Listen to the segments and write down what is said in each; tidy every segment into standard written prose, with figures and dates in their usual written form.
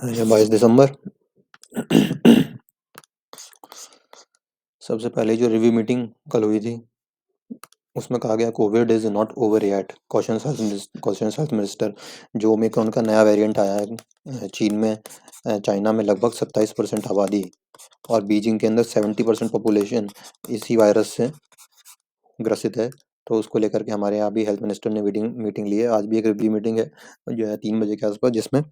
या 22 दिसंबर। सबसे पहले जो रिव्यू मीटिंग कल हुई थी उसमें कहा गया Covid is not over yet, question health minister. जो ओमिक्रॉन का नया वेरिएंट आया है चीन में, चाइना में लगभग 27% आबादी और बीजिंग के अंदर 70% पॉपुलेशन इसी वायरस से ग्रसित है। तो उसको लेकर के हमारे यहाँ भी हेल्थ मिनिस्टर ने मीटिंग ली है। आज भी एक रिव्यू मीटिंग है जो है 3 बजे के आसपास, जिसमें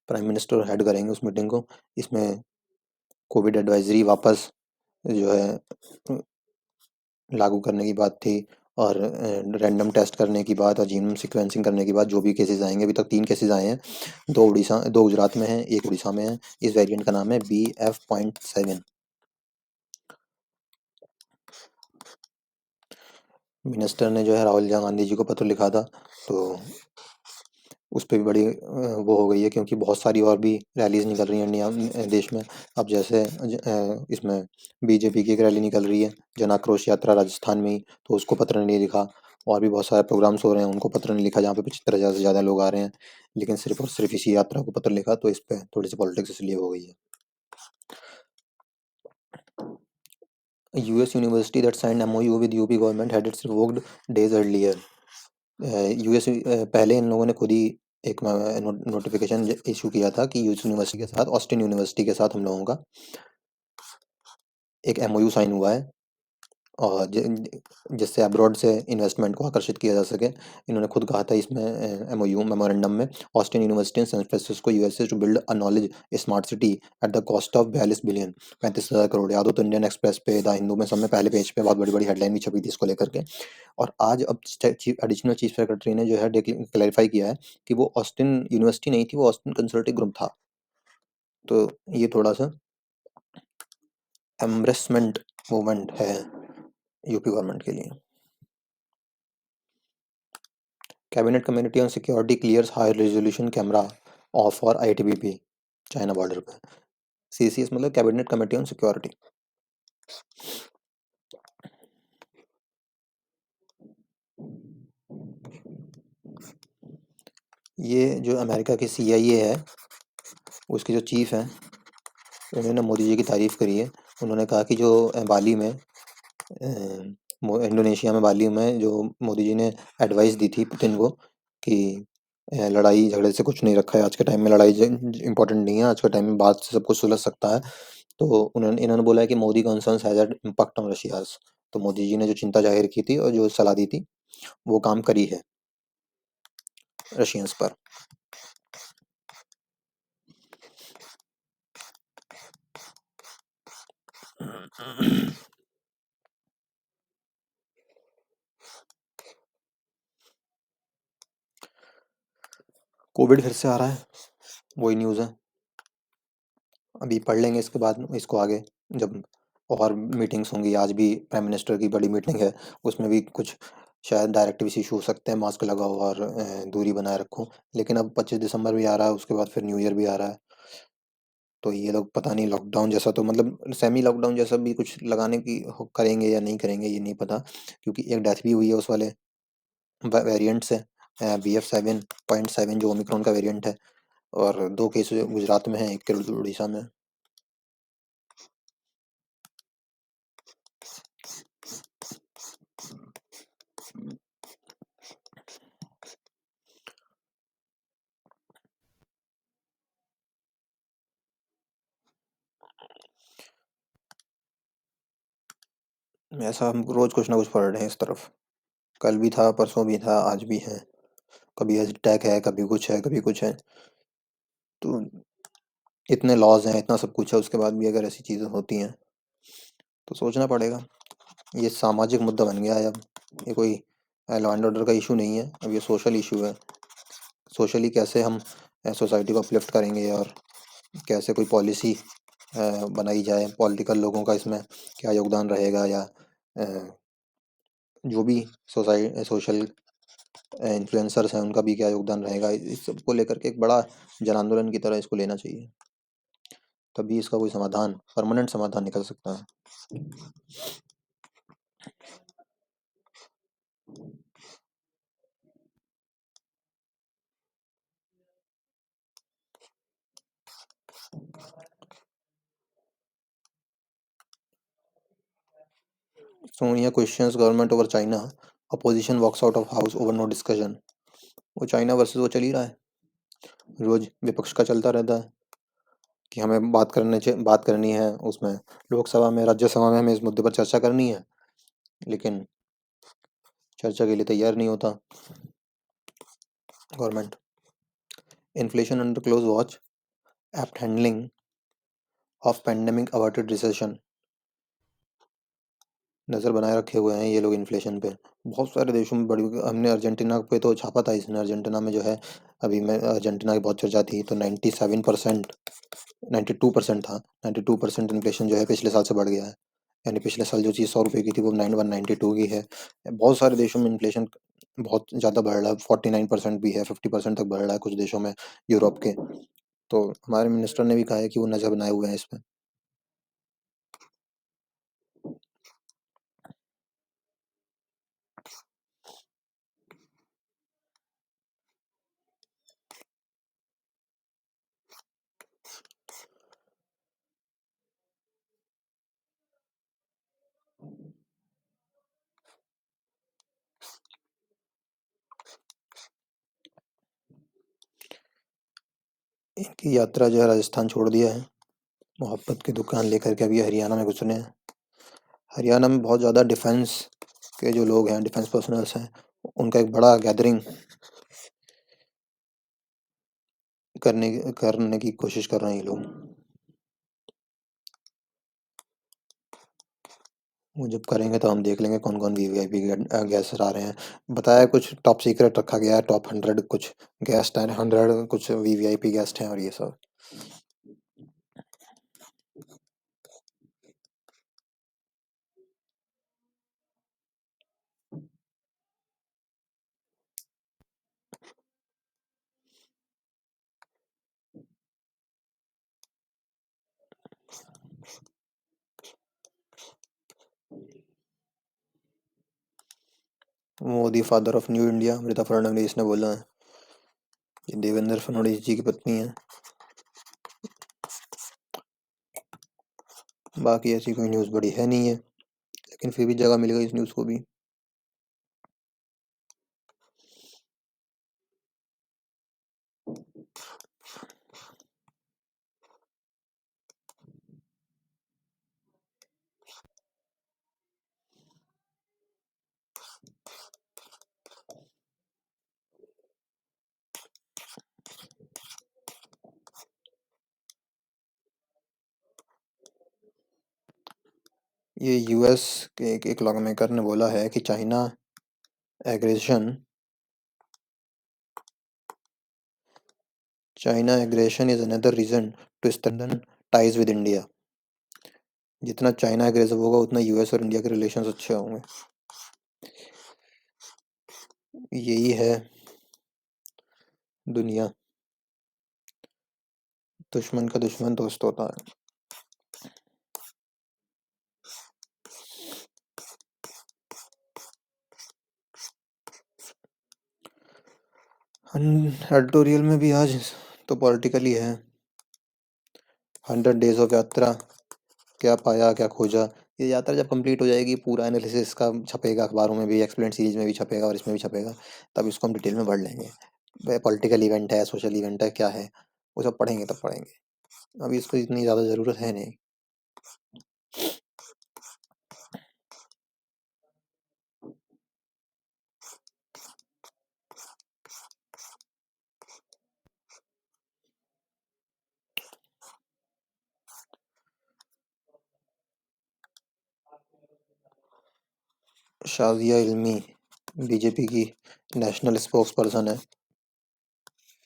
प्राइम मिनिस्टर हेड करेंगे उस मीटिंग को। इसमें कोविड एडवाइजरी वापस जो है लागू करने की बात थी, और रैंडम टेस्ट करने की बात और जीनोम सीक्वेंसिंग करने की बात। जो भी केसेस आएंगे, अभी तक 3 केसेस आए हैं, 2 गुजरात में हैं, 1 उड़ीसा में है। इस वेरिएंट का नाम है BF.7। मिनिस्टर ने जो है राहुल गांधी जी को पत्र लिखा था, तो उस पर भी बड़ी वो हो गई है, क्योंकि बहुत सारी और भी रैलीज निकल रही हैं इंडिया देश में। अब जैसे इसमें बीजेपी की एक रैली निकल रही है, जन आक्रोश यात्रा राजस्थान में ही, तो उसको पत्र नहीं लिखा। और भी बहुत सारे प्रोग्राम्स हो रहे हैं, उनको पत्र नहीं लिखा, जहाँ पे 75,000 से ज़्यादा लोग आ रहे हैं, लेकिन सिर्फ और सिर्फ इसी यात्रा को पत्र लिखा। तो इस पर थोड़ी सी पॉलिटिक्स इसलिए हो गई है। US university that signed MOU with UP government had its revoked days earlier। US पहले इन लोगों ने खुद ही एक नोटिफिकेशन इशू किया था कि यूएस यूनिवर्सिटी के साथ, ऑस्टिन यूनिवर्सिटी के साथ हम लोगों का एक MOU साइन हुआ है, और जिससे अब्रॉड से इन्वेस्टमेंट को आकर्षित किया जा सके। इन्होंने खुद कहा था इसमें MOU मेमोरेंडम में, Austin university in San Francisco USA to build a knowledge smart city at the cost of 42 billion, 35,000 crore. याद हो तो इंडियन एक्सप्रेस पे, द हिंदू में, सब में पहले पेज पे बहुत बड़ी बड़ी हेडलाइन भी छपी थी इसको लेकर के। और आज अब एडिशनल चीफ सेक्रेटरी ने जो है क्लैरिफाई किया है कि वो ऑस्टिन यूनिवर्सिटी नहीं थी, वो ऑस्टिन कंसल्टिंग ग्रुप था। तो ये थोड़ा सा एम्ब्रेसमेंट मूवमेंट है यूपी गवर्नमेंट के लिए। Cabinet committee on security clears high resolution camera off for ITBP China border पे। CCS मतलब कैबिनेट कमेटी ऑन सिक्योरिटी। ये जो अमेरिका की CIA है, उसके जो चीफ हैं, उन्होंने मोदी जी की तारीफ करी है। उन्होंने कहा कि जो बाली में इंडोनेशिया में बाली में जो मोदी जी ने एडवाइस दी थी पुतिन को कि लड़ाई झगड़े से कुछ नहीं रखा है, आज के टाइम में लड़ाई इंपॉर्टेंट नहीं है, आज के टाइम में बात से सब कुछ सुलझ सकता है। तो इन्होंने बोला है कि Modi concerns has an impact on Russia's. तो मोदी जी ने जो चिंता जाहिर की थी और जो सलाह दी थी, वो काम करी है रशियंस पर। कोविड फिर से आ रहा है, वही न्यूज़ है। अभी पढ़ लेंगे इसके बाद इसको आगे, जब और मीटिंग्स होंगी। आज भी प्राइम मिनिस्टर की बड़ी मीटिंग है, उसमें भी कुछ शायद डायरेक्टिव इशू हो सकते हैं, मास्क लगाओ और दूरी बनाए रखो। लेकिन अब 25 दिसंबर भी आ रहा है, उसके बाद फिर न्यू ईयर भी आ रहा है, तो ये लोग पता नहीं लॉकडाउन जैसा, तो मतलब सेमी लॉकडाउन जैसा भी कुछ लगाने की करेंगे या नहीं करेंगे, ये नहीं पता। क्योंकि एक डेथ भी हुई है उस वाले वेरिएंट से, BF.7 जो ओमिक्रॉन का वेरिएंट है, और 2 केस गुजरात में है, 1 केस उड़ीसा में। ऐसा हम रोज कुछ ना कुछ पढ़ रहे हैं इस तरफ। कल भी था, परसों भी था, आज भी है। कभी अटैक है, कभी कुछ है, कभी कुछ है। तो इतने लॉज हैं, इतना सब कुछ है, उसके बाद भी अगर ऐसी चीज़ें होती हैं तो सोचना पड़ेगा। ये सामाजिक मुद्दा बन गया है अब। ये कोई लॉ एंड ऑर्डर का इशू नहीं है, अब ये सोशल इशू है। सोशली कैसे हम सोसाइटी को अपलिफ्ट करेंगे, और कैसे कोई पॉलिसी बनाई जाए, पॉलिटिकल लोगों का इसमें क्या योगदान रहेगा, या जो भी सोशल इन्फ्लुएंसर्स हैं उनका भी क्या योगदान रहेगा, इस सब को लेकर के एक बड़ा जन आंदोलन की तरह इसको लेना चाहिए। तभी इसका कोई समाधान, परमानेंट समाधान निकल सकता है। Sonia questions government over China, opposition walks out of house over no discussion. वो चाइना वर्सेस वो चल ही रहा है, रोज विपक्ष का चलता रहता है कि हमें बात करनी है उसमें, लोकसभा में राज्यसभा में हमें इस मुद्दे पर चर्चा करनी है, लेकिन चर्चा के लिए तैयार नहीं होता government. Inflation under close watch, apt handling of pandemic averted recession. नज़र बनाए रखे हुए हैं ये लोग इन्फ्लेशन पे, बहुत सारे देशों में बड़ी। हमने अर्जेंटीना पे तो छापा था इसने, अर्जेंटीना में जो है, अभी मैं अर्जेंटीना की बहुत चर्चा थी, तो 97%, 92% था, 92% इन्फ्लेशन जो है पिछले साल से बढ़ गया है। यानी पिछले साल जो चीज़ 100 रुपये की थी वो 9192 की है। बहुत सारे देशों में इन्फ्लेशन बहुत ज़्यादा बढ़ रहा है, 49% भी है, 50% तक बढ़ रहा है कुछ देशों में यूरोप के। तो हमारे मिनिस्टर ने भी कहा है कि वो नज़र बनाए हुए हैं इस पर। इनकी यात्रा जो है राजस्थान छोड़ दिया है, मोहब्बत की दुकान लेकर के अभी हरियाणा में घुसने हैं। हरियाणा में बहुत ज़्यादा डिफेंस के जो लोग हैं, डिफेंस पर्सनल्स हैं, उनका एक बड़ा गैदरिंग करने की कोशिश कर रहे हैं ये लोग। वो जब करेंगे तो हम देख लेंगे कौन कौन वीवीआईपी गैस आ रहे हैं। बताया कुछ टॉप सीक्रेट रखा गया है, टॉप 100 कुछ गेस्ट हैं, 100 कुछ वीवीआईपी गेस्ट हैं और ये सब। Modi father of new India, Amruta Fadnavis ने बोला है। ये देवेंद्र फडणवीस जी की पत्नी है। बाकी ऐसी कोई न्यूज़ बड़ी है नहीं है, लेकिन फिर भी जगह मिल गई इस न्यूज़ को भी। ये यूएस के एक लॉ मेकर ने बोला है कि aggression China aggression is another reason to strengthen ties with India. जितना चाइना एग्रेसिव होगा उतना यूएस और इंडिया के रिलेशंस अच्छे होंगे। यही है दुनिया, दुश्मन का दुश्मन दोस्त होता है। एडिटोरियल में भी आज तो पॉलिटिकली है। 100 डेज ऑफ यात्रा, क्या पाया क्या खोजा। ये यात्रा जब कंप्लीट हो जाएगी, पूरा एनालिसिस का छपेगा, अखबारों में भी, एक्सप्लेन सीरीज में भी छपेगा और इसमें भी छपेगा, तब इसको हम डिटेल में पढ़ लेंगे। पॉलिटिकल इवेंट है, सोशल इवेंट है, क्या है, वो सब पढ़ेंगे तब पढ़ेंगे। अभी इसको इतनी ज़्यादा ज़रूरत है नहीं। शाजिया इल्मी बीजेपी की नेशनल स्पोक्स पर्सन है।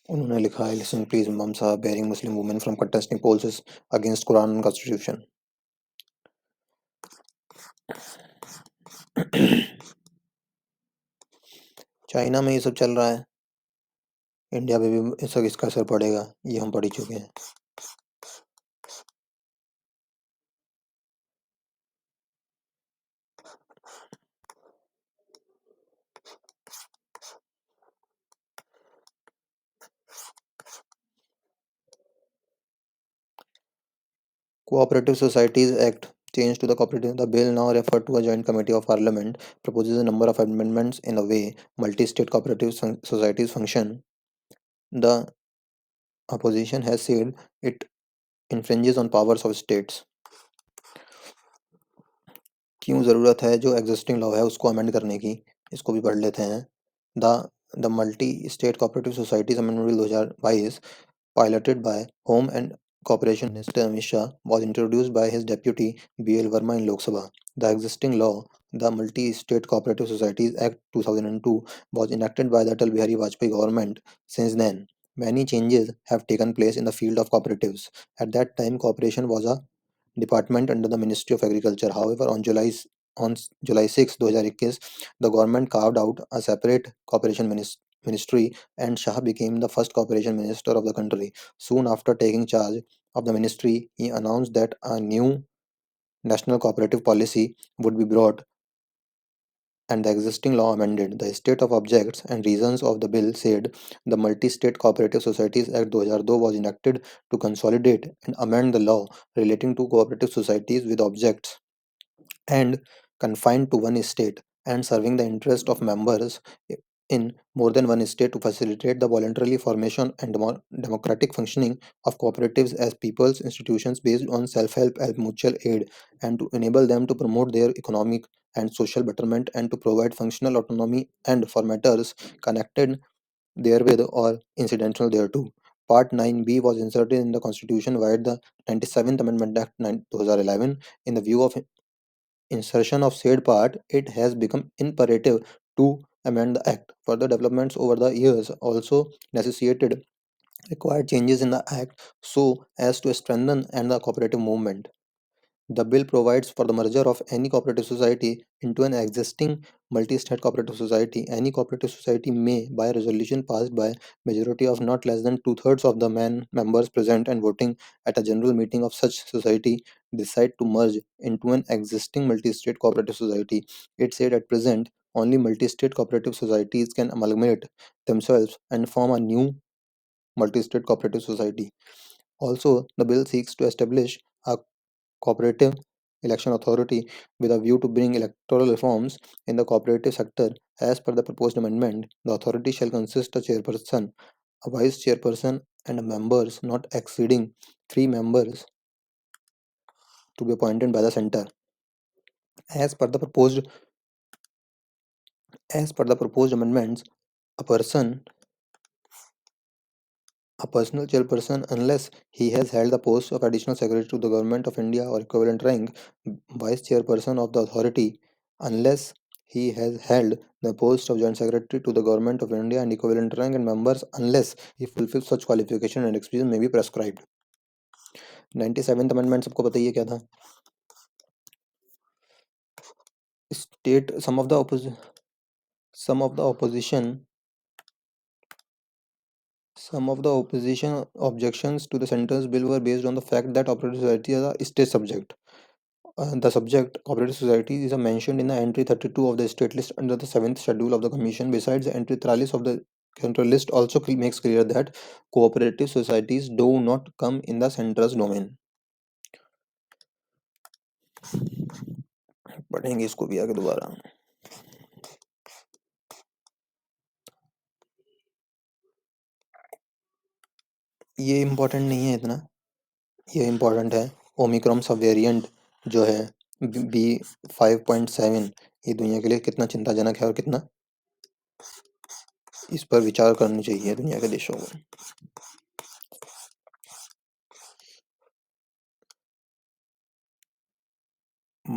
उन्होंने लिखा है, लिसन प्लीज मम साहब, barring Muslim women from contesting polls against Quran constitution. China में ये सब चल रहा है, इंडिया पे भी इसका असर पड़ेगा, ये हम पढ़ ही चुके हैं। Cooperative societies act change to the cooperative. The bill, now referred to a joint committee of parliament, proposes a number of amendments in a way multi-state cooperative societies function. The opposition has said it infringes on powers of states. क्यों ज़रूरत है जो existing law है उसको amend करने की, इसको भी पढ़ लेते हैं. The the multi state cooperative societies amendment bill 2022, piloted by Home and Corporation Minister Amit Shah, was introduced by his deputy B.L. Verma in Lok Sabha. The existing law, the Multi-State Cooperative Societies Act 2002, was enacted by the Atal Bihari Vajpayee government. Since then, many changes have taken place in the field of cooperatives. At that time, cooperation was a department under the Ministry of Agriculture. However, on July 6, 2021, the government carved out a separate cooperation ministry, and Shah became the first cooperation minister of the country. Soon after taking charge of the ministry, he announced that a new national cooperative policy would be brought and the existing law amended. The state of objects and reasons of the bill said the Multi-State Cooperative Societies Act 2002 was enacted to consolidate and amend the law relating to cooperative societies with objects and confined to one state and serving the interest of members in more than one state to facilitate the voluntary formation and democratic functioning of cooperatives as people's institutions based on self-help and mutual aid, and to enable them to promote their economic and social betterment and to provide functional autonomy and for matters connected therewith or incidental thereto. Part 9b was inserted in the Constitution via the 97th Amendment Act 2011. In the view of insertion of said part, it has become imperative to amend the Act. Further developments over the years also necessitated required changes in the Act so as to strengthen and the cooperative movement. The bill provides for the merger of any cooperative society into an existing multi-state cooperative society. Any cooperative society may, by resolution passed by majority of not less than two-thirds of the members present and voting at a general meeting of such society, decide to merge into an existing multi-state cooperative society. It said at present, only multi-state cooperative societies can amalgamate themselves and form a new multi-state cooperative society. Also, the bill seeks to establish a cooperative election authority with a view to bring electoral reforms in the cooperative sector. As per the proposed amendment, the authority shall consist of chairperson, a vice chairperson, and members not exceeding three members to be appointed by the center. As per the proposed as per the proposed amendments, a person a personal chairperson, unless he has held the post of additional secretary to the government of India or equivalent rank, vice chairperson of the authority, unless he has held the post of joint secretary to the government of India and equivalent rank, and members unless he fulfills such qualification and experience may be prescribed. 97th amendment सबको बताइए क्या था? State some of the opposition some of the opposition objections to the centre's bill were based on the fact that operating society is a state subject. The subject, cooperative society, is mentioned in the entry 32 of the state list under the 7th schedule of the commission. Besides, the entry 43 of the central list also makes clear that cooperative societies do not come in the center's domain. पढ़ेंगे इसको भी आगे दोबारा. ये important नहीं है इतना, ये इम्पोर्टेंट है. ओमिक्रॉन सब वेरिएंट जो है B5.7, ये दुनिया के लिए कितना चिंताजनक है और कितना इस पर विचार करनी चाहिए दुनिया के देशों को.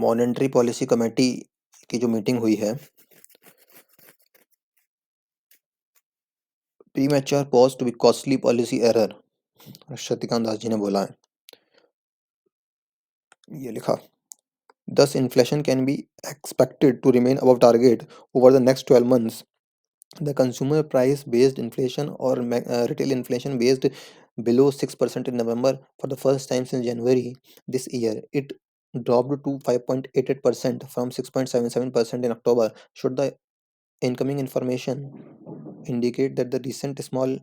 मॉनेटरी पॉलिसी कमेटी की जो मीटिंग हुई है, premature pause to be costly policy error, Shaktikanta Das ji ने बोला है. ये लिखा, thus inflation can be expected to remain above target over the next 12 months. The consumer price based inflation or retail inflation based below 6% in November for the first time since January this year. It dropped to 5.88% from 6.77% in October. Should the incoming information indicate that the recent small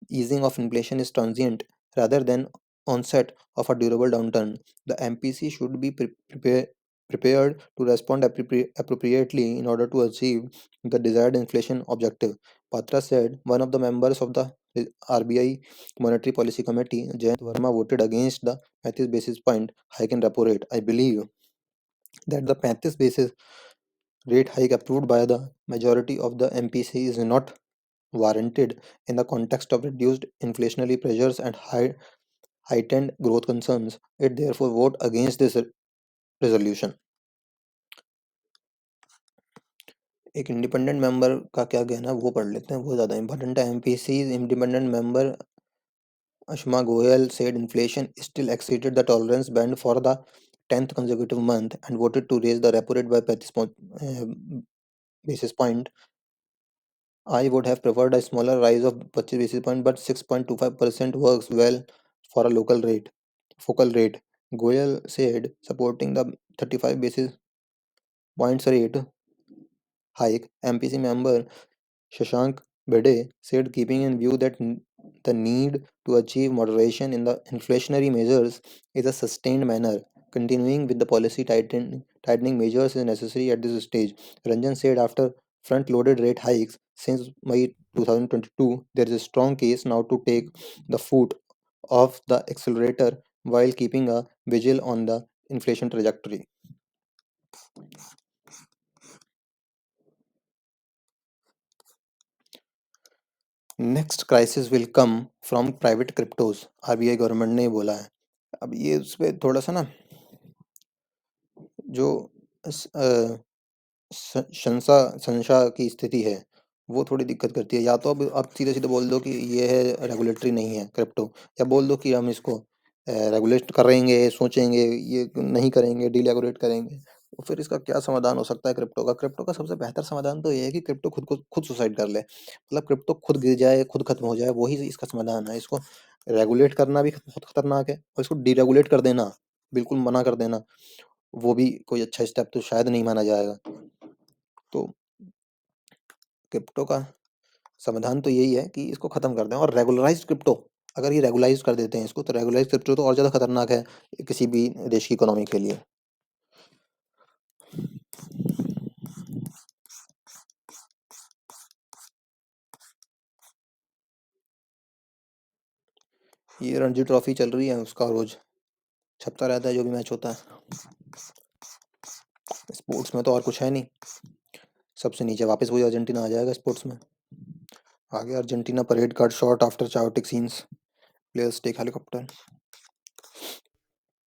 easing of inflation is transient rather than onset of a durable downturn. The MPC should be prepared to respond appropriately in order to achieve the desired inflation objective. Patra said one of the members of the RBI Monetary Policy Committee, Jayant Verma, voted against the 35 basis point hike in repo rate. I believe that the 35 basis rate hike approved by the majority of the MPC is not warranted in the context of reduced inflationary pressures and heightened growth concerns. It therefore vote against this resolution. एक independent member का क्या कहना है वो पढ़ लेते हैं, वो ज़्यादा इंपॉर्टेंट है. MPC independent member Ashma Goyal said inflation still exceeded the tolerance band for the 10th consecutive month and voted to raise the repo rate by 35 basis point. I would have preferred a smaller rise of 25 basis point, but 6.25% works well for a focal rate. Goyal said, supporting the 35 basis points rate hike. MPC member Shashank Bede said, keeping in view that the need to achieve moderation in the inflationary measures is a sustained manner. Continuing with the policy tightening measures is necessary at this stage. Ranjan said, after front loaded rate hikes since May 2022, there is a strong case now to take the foot off the accelerator while keeping a vigil on the inflation trajectory. Next crisis will come from private cryptos, RBI government ने बोला है. अब ये उस पर थोड़ा सा ना जो संशय की स्थिति है वो थोड़ी दिक्कत करती है. या तो अब आप सीधे सीधे बोल दो कि ये है रेगुलेटरी नहीं है क्रिप्टो, या बोल दो कि हम इसको रेगुलेट करेंगे, सोचेंगे, ये नहीं करेंगे, डीरेगुलेट करेंगे. तो फिर इसका क्या समाधान हो सकता है क्रिप्टो का सबसे बेहतर समाधान तो ये है कि क्रिप्टो खुद सुसाइड कर ले. मतलब क्रिप्टो खुद गिर जाए, खुद खत्म हो जाए, वही इसका समाधान है. इसको रेगुलेट करना भी बहुत खतरनाक है और इसको डीरेगुलेट कर देना, बिल्कुल मना कर देना, वो भी कोई अच्छा स्टेप तो शायद नहीं माना जाएगा. तो क्रिप्टो का समाधान तो यही है कि इसको खत्म कर दें और रेगुलराइज क्रिप्टो, अगर ये रेगुलाइज कर देते हैं इसको, तो रेगुलाइज क्रिप्टो तो और ज़्यादा खतरनाक है किसी भी देश की इकोनॉमी के लिए. ये रणजी ट्रॉफी चल रही है, उसका रोज छपता रहता है जो भी मैच होता है. स्पोर्ट्स में तो और कुछ है नहीं, सबसे नीचे वापस वही अर्जेंटीना आ जाएगा स्पोर्ट्स में. आगे Argentina parade cut short after chaotic scenes, players take helicopter.